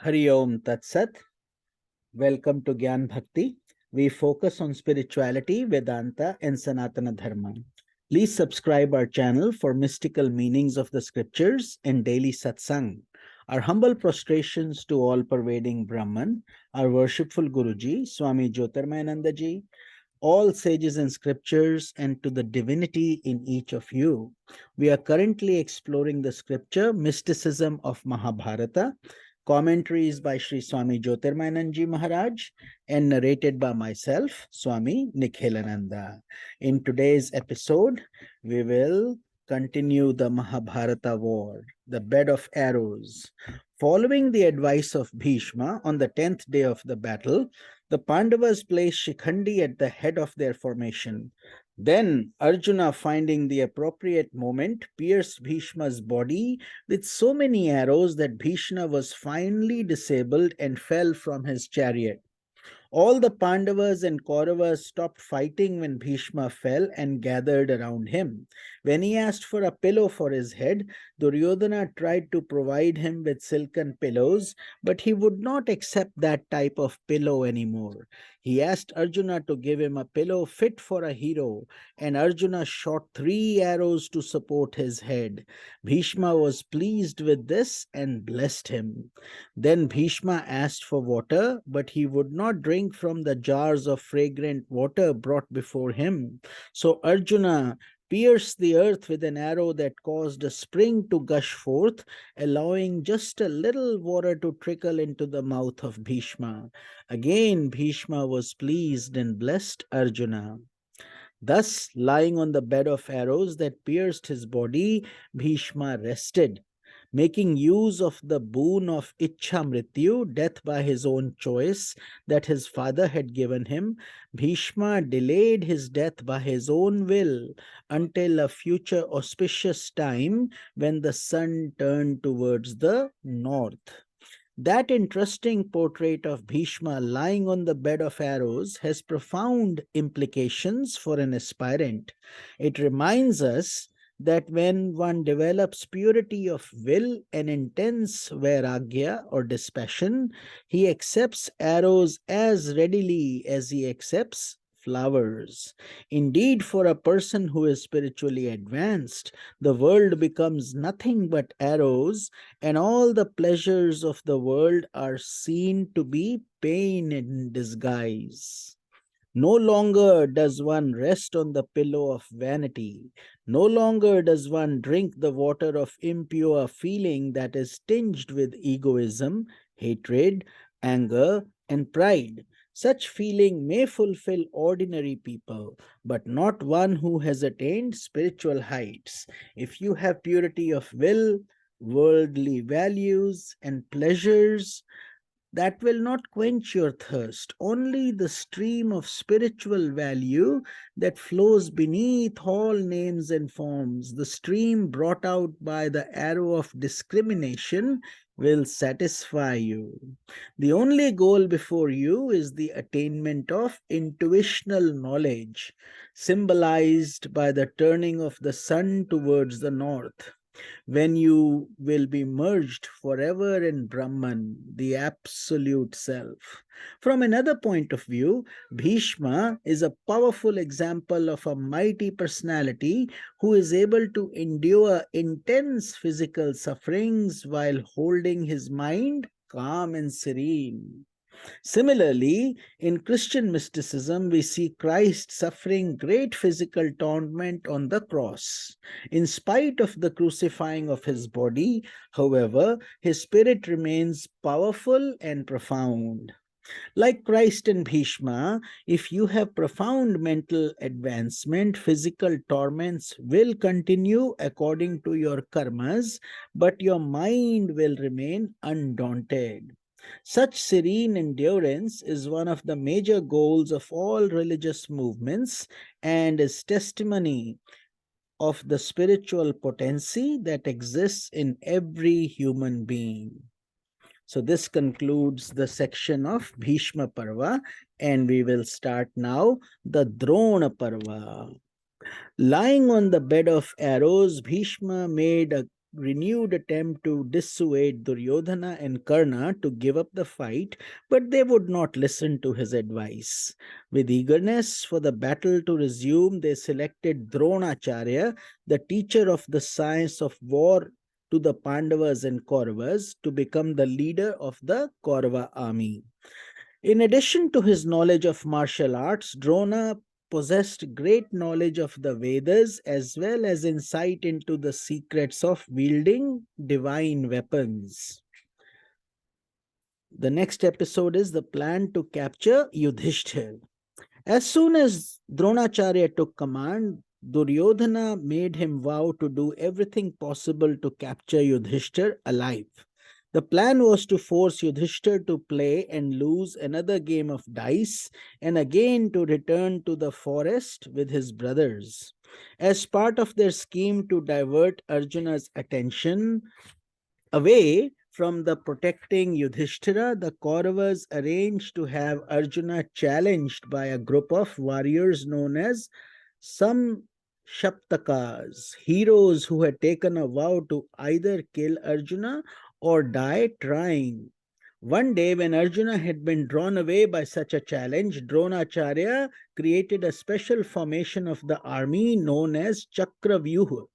Hari Om Tat Sat. Welcome to Gyan Bhakti. We focus on spirituality, Vedanta, and Sanatana Dharma. Please subscribe our channel for mystical meanings of the scriptures and daily satsang. Our humble prostrations to all-pervading Brahman, our worshipful Guruji, Swami Jyotirmayananda ji, all sages and scriptures, and to the divinity in each of you. We are currently exploring the scripture Mysticism of Mahabharata. Commentaries by Sri Swami Jyotirmayananda ji Maharaj and narrated by myself, Swami Nikhilananda. In today's episode, we will continue the Mahabharata war, the bed of arrows. Following the advice of Bhishma on the 10th day of the battle, the Pandavas placed Shikhandi at the head of their formation. Then Arjuna, finding the appropriate moment, pierced Bhishma's body with so many arrows that Bhishma was finally disabled and fell from his chariot. All the Pandavas and Kauravas stopped fighting when Bhishma fell and gathered around him. When he asked for a pillow for his head, Duryodhana tried to provide him with silken pillows, but he would not accept that type of pillow anymore. He asked Arjuna to give him a pillow fit for a hero, and Arjuna shot 3 arrows to support his head. Bhishma was pleased with this and blessed him. Then Bhishma asked for water, but he would not drink from the jars of fragrant water brought before him. So Arjuna pierced the earth with an arrow that caused a spring to gush forth, allowing just a little water to trickle into the mouth of Bhishma. Again, Bhishma was pleased and blessed Arjuna. Thus, lying on the bed of arrows that pierced his body, Bhishma rested. Making use of the boon of Ichha Mrityu, death by his own choice, that his father had given him, Bhishma delayed his death by his own will until a future auspicious time when the sun turned towards the north. That interesting portrait of Bhishma lying on the bed of arrows has profound implications for an aspirant. It reminds us that when one develops purity of will and intense vairagya or dispassion, he accepts arrows as readily as he accepts flowers. Indeed, for a person who is spiritually advanced, the world becomes nothing but arrows, and all the pleasures of the world are seen to be pain in disguise. No longer does one rest on the pillow of vanity. No longer does one drink the water of impure feeling that is tinged with egoism, hatred, anger, and pride. Such feeling may fulfill ordinary people, but not one who has attained spiritual heights. If you have purity of will, worldly values, and pleasures, that will not quench your thirst. Only the stream of spiritual value that flows beneath all names and forms, the stream brought out by the arrow of discrimination, will satisfy you. The only goal before you is the attainment of intuitional knowledge, symbolized by the turning of the sun towards the north, when you will be merged forever in Brahman, the absolute self. From another point of view, Bhishma is a powerful example of a mighty personality who is able to endure intense physical sufferings while holding his mind calm and serene. Similarly, in Christian mysticism, we see Christ suffering great physical torment on the cross. In spite of the crucifying of his body, however, his spirit remains powerful and profound. Like Christ and Bhishma, if you have profound mental advancement, physical torments will continue according to your karmas, but your mind will remain undaunted. Such serene endurance is one of the major goals of all religious movements and is testimony of the spiritual potency that exists in every human being. So this concludes the section of Bhishma Parva, and we will start now the Drona Parva. Lying on the bed of arrows, Bhishma made a renewed attempt to dissuade Duryodhana and Karna to give up the fight, but they would not listen to his advice. With eagerness for the battle to resume, they selected Dronacharya, the teacher of the science of war to the Pandavas and Kauravas, to become the leader of the Kaurava army. In addition to his knowledge of martial arts, Drona possessed great knowledge of the Vedas as well as insight into the secrets of wielding divine weapons. The next episode is the plan to capture Yudhishthir. As soon as Dronacharya took command, Duryodhana made him vow to do everything possible to capture Yudhishthir alive. The plan was to force Yudhishthir to play and lose another game of dice and again to return to the forest with his brothers. As part of their scheme to divert Arjuna's attention away from the protecting Yudhishthira, the Kauravas arranged to have Arjuna challenged by a group of warriors known as some Shaptakas, heroes who had taken a vow to either kill Arjuna or die trying. One day, when Arjuna had been drawn away by such a challenge, Dronacharya created a special formation of the army known as Chakravyuha.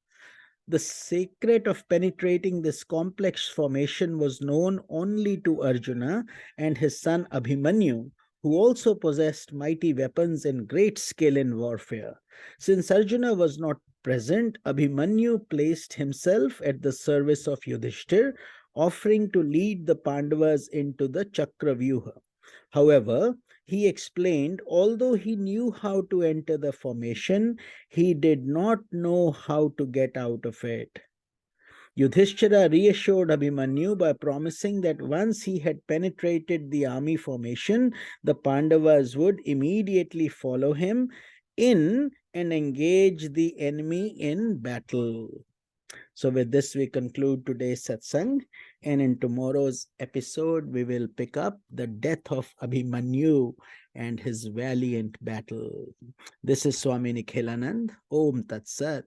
The secret of penetrating this complex formation was known only to Arjuna and his son Abhimanyu, who also possessed mighty weapons and great skill in warfare. Since Arjuna was not present, Abhimanyu placed himself at the service of Yudhishthir, offering to lead the Pandavas into the Chakravyuha. However, he explained, although he knew how to enter the formation, he did not know how to get out of it. Yudhishthira reassured Abhimanyu by promising that once he had penetrated the army formation, the Pandavas would immediately follow him in and engage the enemy in battle. So with this, we conclude today's satsang. And in tomorrow's episode, we will pick up the death of Abhimanyu and his valiant battle. This is Swami Nikhilanand. Om Tat Sat.